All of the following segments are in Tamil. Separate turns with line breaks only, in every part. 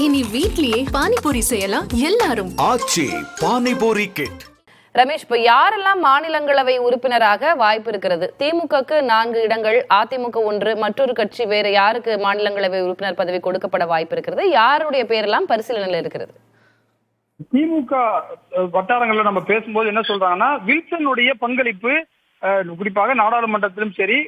இனி வீட்லயே பானிபூரி செய்யலாம் எல்லாரும்.
ஆச்சி பானிபூரி கிட்.
ரமேஷ், இப்ப யாரெல்லாம் மாநிலங்களவை உறுப்பினராக வாய்ப்பு இருக்கிறது? திமுகக்கு 4 இடங்கள், அதிமுக 1, மற்றொரு கட்சி வேற யாருக்கு மாநிலங்களவை உறுப்பினர் பதவி கொடுக்கப்பட வாய்ப்பு இருக்கிறது? யாருடைய பேரெல்லாம் பரிசீலனையில் இருக்கிறது?
திமுக வட்டாரங்கள்ல நம்ம பேசும்போது என்ன சொல்றாங்கன்னா, வில்சனுடைய பங்களிப்பு குறிப்பாக நாடாளுமன்றத்திலும் சரி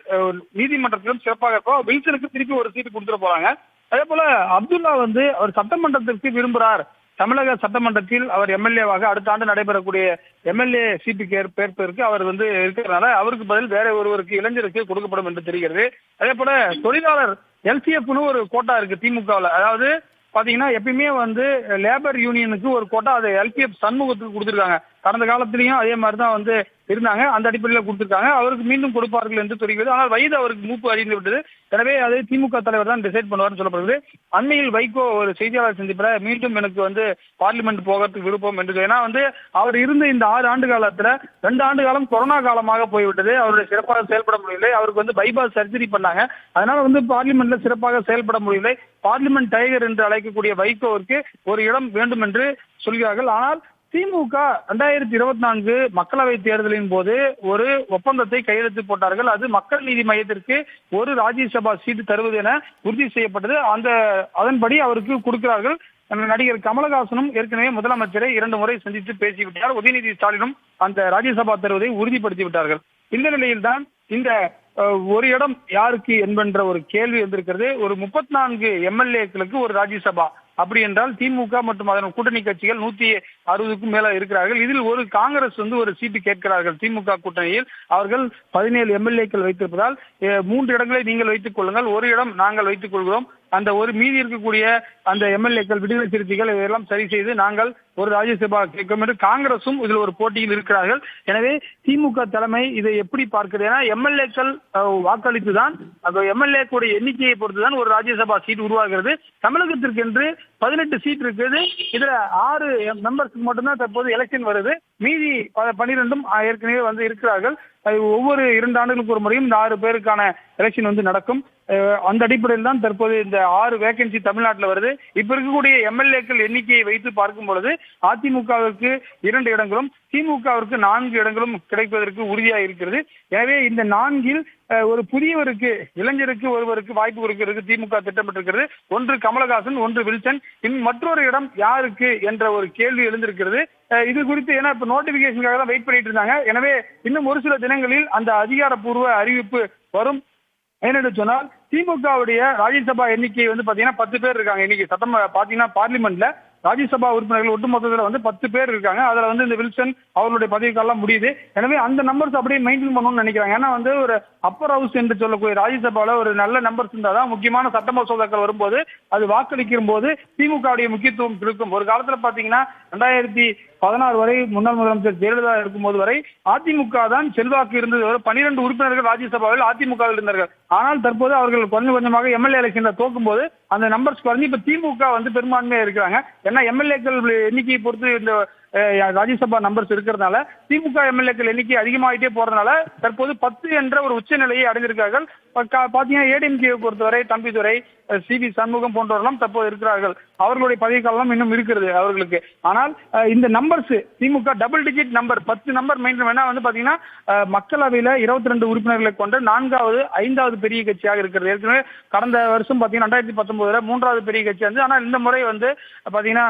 நீதிமன்றத்திலும் சிறப்பாக இருக்கும். வில்சனுக்கு திருப்பி ஒரு சீட்டு கொடுத்துட போறாங்க. அதே போல அப்துல்லா அவர் சட்டமன்றத்திற்கு விரும்புகிறார். தமிழக சட்டமன்றத்தில் அவர் எம்எல்ஏவாக அடுத்த ஆண்டு நடைபெறக்கூடிய எம்எல்ஏ சீட்டுக்கு ஏற்பதற்கு அவர் இருக்கிறதுனால அவருக்கு பதில் வேற ஒருவருக்கு இளைஞருக்கு கொடுக்கப்படும் என்று தெரிகிறது. அதே போல தொழிலாளர் எல்சிஎஃப்னு ஒரு கோட்டா இருக்கு திமுகவில். அதாவது பாத்தீங்கன்னா எப்பயுமே லேபர் யூனியனுக்கு ஒரு கோட்டா அதை எல்பிஎஃப் சண்முகத்துக்கு கொடுத்திருக்காங்க. கடந்த காலத்திலையும் அதே மாதிரிதான் இருந்தாங்க. அந்த அடிப்படையில் கொடுத்திருக்காங்க. அவருக்கு மீண்டும் கொடுப்பார்கள் என்று தெரிகிறது. ஆனால் வயது அவருக்கு மூப்பு அறிந்து விட்டது. எனவே அதை திமுக தலைவர் தான் டிசைட் பண்ணுவார்னு சொல்லப்படுகிறது. அண்மையில் வைகோ ஒரு செய்தியாளர் சந்திப்பில் மீண்டும் எனக்கு பார்லிமெண்ட் போகிறதுக்கு விருப்பம் என்று, ஏன்னா அவர் இருந்த இந்த 6 ஆண்டு காலத்துல 2 ஆண்டு காலம் கொரோனா காலமாக போய்விட்டது. அவருடைய சிறப்பாக செயல்பட முடியவில்லை. அவருக்கு பைபாஸ் சர்ஜரி பண்ணாங்க. அதனால பார்லிமெண்ட்ல சிறப்பாக செயல்பட முடியவில்லை. பார்லிமெண்ட் டைகர் என்று அழைக்கக்கூடிய வைகோவிற்கு ஒரு இடம் வேண்டும் என்று சொல்கிறார்கள். ஆனால் திமுக 2024 மக்களவை தேர்தலின் போது ஒரு ஒப்பந்தத்தை கையெழுத்து போட்டார்கள். அது மக்கள் நீதி மையத்திற்கு ஒரு ராஜ்யசபா சீட்டு தருவது என உறுதி செய்யப்பட்டது. அதன்படி அவருக்கு கொடுக்கிறார்கள். நடிகர் கமலஹாசனும் ஏற்கனவே முதலமைச்சரை 2 முறை சந்தித்து பேசிவிட்டார். உதயநிதி ஸ்டாலினும் அந்த ராஜ்யசபா தருவதை உறுதிப்படுத்தி விட்டார்கள். இந்த நிலையில்தான் இந்த ஒரு இடம் யாருக்கு என்பென்ற ஒரு கேள்வி வந்திருக்கிறது. ஒரு 34 எம்எல்ஏக்களுக்கு ஒரு ராஜ்யசபா. அப்படி என்றால் திமுக மற்றும் அதன் கூட்டணி கட்சிகள் 160க்கும் மேல இருக்கிறார்கள். இதில் ஒரு காங்கிரஸ் ஒரு சீட்டு கேட்கிறார்கள். திமுக கூட்டணியில் அவர்கள் 17 எம்எல்ஏக்கள் வைத்திருப்பதால் 3 இடங்களை நீங்கள் வைத்துக் கொள்ளுங்கள், ஒரு இடம் நாங்கள் வைத்துக் கொள்கிறோம். அந்த ஒரு மீதி இருக்கக்கூடிய அந்த எம்எல்ஏக்கள் விடுதலை சிறுத்தைகள் இதையெல்லாம் சரி செய்து நாங்கள் ஒரு ராஜ்யசபா கேட்கும் என்று காங்கிரசும் இதில் ஒரு போட்டியில் இருக்கிறார்கள். எனவே திமுக தலைமை இதை எப்படி பார்க்கிறது? ஏன்னா எம்எல்ஏக்கள் வாக்களித்துதான் அந்த எம்எல்ஏக்களுடைய எண்ணிக்கையை பொறுத்துதான் ஒரு ராஜ்யசபா சீட் உருவாகிறது. தமிழகத்திற்கு என்று 18 சீட் இருக்குது. இதுல 6 மெம்பர்ஸ்க்கு மட்டும்தான் தற்போது எலெக்ஷன் வருது. மீதி 12ம் ஏற்கனவே இருக்கிறார்கள். ஒவ்வொரு 2 ஆண்டுகளுக்கு ஒரு முறையும் இந்த 6 பேருக்கான எலெக்ஷன் நடக்கும். அந்த அடிப்படையில் தான் தற்போது இந்த 6 வேகன்சி தமிழ்நாட்டில் வருது. இப்ப இருக்கக்கூடிய எம்எல்ஏக்கள் எண்ணிக்கையை வைத்து பார்க்கும் பொழுது அதிமுகவிற்கு 2 இடங்களும் திமுகவிற்கு 4 இடங்களும் கிடைப்பதற்கு உறுதியாக இருக்கிறது. எனவே இந்த 4இல் ஒரு புதியவருக்கு, இளைஞருக்கு ஒருவருக்கு வாய்ப்பு கொடுக்கிறது திமுக திட்டமிட்டிருக்கிறது. ஒன்று கமலஹாசன், ஒன்று வில்சன். மற்றொரு இடம் யாருக்கு என்ற ஒரு கேள்வி எழுந்திருக்கிறது. இது குறித்து ஏன்னா இப்ப நோட்டிபிகேஷனுக்காக தான் வெயிட் பண்ணிட்டு இருந்தாங்க. எனவே இன்னும் ஒரு சில தினங்களில் அந்த அதிகாரப்பூர்வ அறிவிப்பு வரும். ஏனென்று சொன்னால் திமுகவுடைய ராஜ்யசபா எண்ணிக்கை பாத்தீங்கன்னா 10 பேர் இருக்காங்க. இன்னைக்கு சட்டம் பாத்தீங்கன்னா பார்லிமெண்ட்ல ராஜ்யசபா உறுப்பினர்கள் ஒட்டுமொத்தத்துல 10 பேர் இருக்காங்க. அதுல இந்த வில்சன் அவர்களுடைய பதவிக்காலம் முடியுது. எனவே அந்த நம்பர்ஸ் அப்படியே மெயின்டைன் பண்ணணும்னு நினைக்கிறாங்க. ஏன்னா ஒரு அப்பர் ஹவுஸ் என்று சொல்லக்கூடிய ராஜ்யசபால ஒரு நல்ல நம்பர்ஸ் இருந்தாதான் முக்கியமான சட்ட மசோதாக்கள் வரும்போது அது வாக்களிக்கும் போது திமுகவுடைய முக்கியத்துவம் இருக்கும். ஒரு காலத்துல பாத்தீங்கன்னா 2016 வரை முன்னாள் முதலமைச்சர் ஜெயலலிதா இருக்கும்போது வரை அதிமுக தான் செல்வாக்கு இருந்தது. 12 உறுப்பினர்கள் ராஜ்யசபாவில் அதிமுகவில் இருந்தார்கள். ஆனால் தற்போது அவர்கள் கொஞ்சம் கொஞ்சமாக எம்எல்ஏ எலெக்ஷன்ல தோக்கும் போது அந்த நம்பர்ஸ் குறைஞ்சு இப்ப திமுக பெரும்பான்மையா இருக்கிறாங்க. ஏன்னா எம்எல்ஏக்கள் எண்ணிக்கையை பொறுத்து இந்த ராஜ்யசபா நம்பர்ஸ் இருக்கிறதுனால திமுக எம்எல்ஏக்கள் எண்ணிக்கை அதிகமாகிட்டே போறதுனால தற்போது 10 என்ற ஒரு உச்ச நிலையை அடைந்திருக்கிறார்கள். பாத்தீங்கன்னா ஏடிஎம்கே பொறுத்தவரை தம்பிதுரை, சிவி சண்முகம் போன்றவர்களும் தற்போது இருக்கிறார்கள். அவர்களுடைய பதவிக்காலம் இன்னும் இருக்கிறது அவர்களுக்கு. ஆனால் இந்த numbers DMK double digit number 10 number maintain பண்ணா பாத்தீங்கன்னா மக்களவையில 22 உறுப்பினர்களை கொண்ட 4வது 5வது பெரிய கட்சியாக இருக்கிறது. ஏற்கனவே கடந்த வருஷம் பாத்தீங்கன்னா 2019 3வது பெரிய கட்சி இருந்தது. ஆனால் இந்த முறை பாத்தீங்கன்னா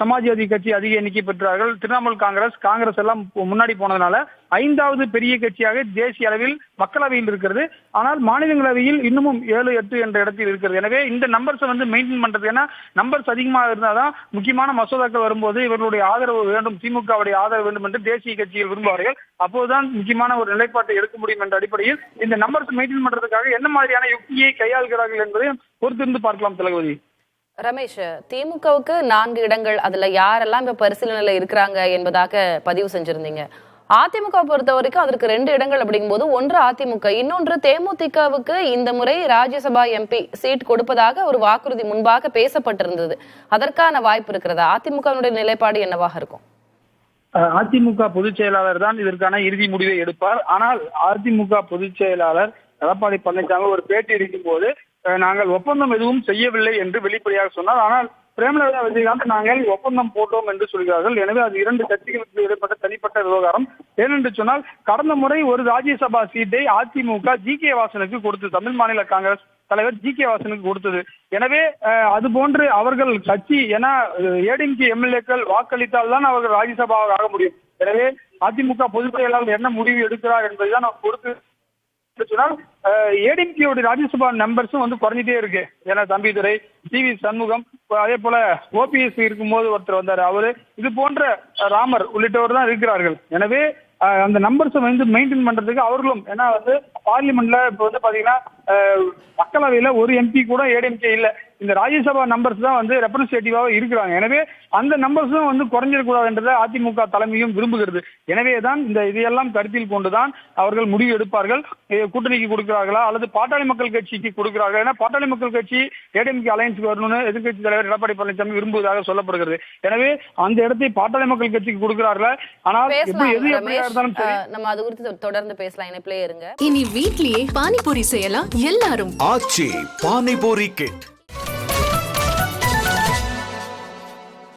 சமாஜ்வாதி கட்சி அதிக எண்ணிக்கை பெற்றார்கள். திரிணாமுல் காங்கிரஸ் எல்லாம் முன்னாடி போனதுனால 5வது பெரிய கட்சியாக தேசிய அளவில் மக்களவையில் இருக்கிறது. ஆனால் மாநிலங்களவையில் இன்னமும் 7, 8 என்ற இடத்தில் இருக்கிறது. எனவே இந்த நம்பர்ஸ் மெயின்டைன் பண்றது, ஏன்னா நம்பர்ஸ் அதிகமாக இருந்தாதான் முக்கியமான மசோதாக்கள் வரும்போது இவர்களுடைய ஆதரவு வேண்டும், திமுகவுடைய ஆதரவு வேண்டும் என்று தேசிய கட்சிகள் விரும்புவார்கள். அப்போதுதான் முக்கியமான ஒரு நிலைப்பாட்டை எடுக்க முடியும் என்ற அடிப்படையில் இந்த நம்பர்ஸ் மெயின்டைன் பண்றதுக்காக என்ன மாதிரியான யுக்தியை கையாள்கிறார்கள் என்பதை பொறுத்திருந்து பார்க்கலாம். தளபதி
ரமேஷ், திமுகவுக்கு 4 இடங்கள், அதுல யாரெல்லாம் இப்ப பரிசீலனையில இருக்கிறாங்க என்பதாக பதிவு செஞ்சிருந்தீங்க. அதிமுக பொறுத்த வரைக்கும் அதற்கு 2 இடங்கள் அப்படிங்கும் போது, ஒன்று அதிமுக, இன்னொன்று தேமுதிகவுக்கு இந்த முறை ராஜ்யசபா எம்பி சீட் கொடுப்பதாக ஒரு வாக்குறுதி முன்பாக பேசப்பட்டிருந்தது. அதற்கான வாய்ப்பு இருக்கிறதா? அதிமுகவுடைய நிலைப்பாடு என்னவாக இருக்கும்?
அதிமுக பொதுச் செயலாளர் தான் இதற்கான இறுதி முடிவை எடுப்பார். ஆனால் அதிமுக பொதுச் செயலாளர் எடப்பாடி பழனிசாமி ஒரு பேட்டி அளிக்கும் போது நாங்கள் ஒப்பந்தம் எதுவும் செய்யவில்லை என்று வெளிப்படையாக சொன்னார். ஆனால் பிரேமலதா விஜயகாந்த் நாங்கள் ஒப்பந்தம் போட்டோம் என்று சொல்கிறார்கள். எனவே அது இரண்டு கட்சிகளுக்கு இடைப்பட்ட தனிப்பட்ட விவகாரம். ஏனென்று சொன்னால் கடந்த முறை ஒரு ராஜ்யசபா சீட்டை அதிமுக ஜி.கே. வாசனுக்கு கொடுத்தது. தமிழ் மாநில காங்கிரஸ் தலைவர் ஜி.கே. வாசனுக்கு கொடுத்தது. எனவே அது போன்று அவர்கள் கட்சி ஏன்னா ஏடிஎம்கே எம்எல்ஏக்கள் வாக்களித்தால் தான் அவர்கள் ராஜ்யசபாவாக ஆக முடியும். எனவே அதிமுக பொதுச் செயலாளர் என்ன முடிவு எடுக்கிறார் என்பதுதான் அவர் பொறுத்து சொன்னால் ஏடிஎம்கேயோட ராஜ்யசபா நம்பர்ஸும் வந்து குறைஞ்சிட்டே இருக்கு. ஏன்னா தம்பிதுரை, டி.வி. சண்முகம், அதே போல ஓபிஎஸ் இருக்கும்போது ஒருத்தர் வந்தாரு, அவரு இது போன்ற ராமர் உள்ளிட்டவர் தான் இருக்கிறார்கள். எனவே அந்த நம்பர்ஸை வந்து மெயின்டைன் பண்றதுக்கு அவர்களும் ஏன்னா வந்து பார்லிமெண்ட்ல இப்ப வந்து பாத்தீங்கன்னா மக்களவையில ஒரு எம்பி கூட ஏடிஎம்கே இல்ல. இந்த ராஜ்யசபா நம்பர்ஸ் தான் வந்து ரெப்ரஸன்டேட்டிவாக இருக்கிறாங்க. எனவே அந்த நம்பர்ஸும் வந்து குறைஞ்சிடக்கூடாதுன்றதை அதிமுக தலைமையும் விரும்புகிறது. எனவே தான் இந்த இதையெல்லாம் கருத்தில் கொண்டுதான் அவர்கள் முடிவு எடுப்பார்கள். கூட்டணிக்கு கொடுக்கிறார்களா அல்லது பாட்டாளி மக்கள் கட்சிக்கு கொடுக்கிறார்கள். ஏன்னா பாட்டாளி மக்கள் கட்சி ஏடிஎம்கே அலையன்ஸ்க்கு வரணும்னு எதிர்கட்சி தலைவர் எடப்பாடி பழனிசாமி விரும்புவதாக சொல்லப்படுகிறது. எனவே அந்த இடத்தை பாட்டாளி மக்கள் கட்சிக்கு கொடுக்கிறார்களா? ஆனால் எது எப்படியா இருந்தாலும் சரி
நம்ம அது குறித்து தொடர்ந்து பேசலாம். இணைப்பிலே இருங்க.
இனி வீட்லயே பானிபூரி செய்யலாம் எல்லாரும்.
ஆச்சி பானிபூரி கிட்.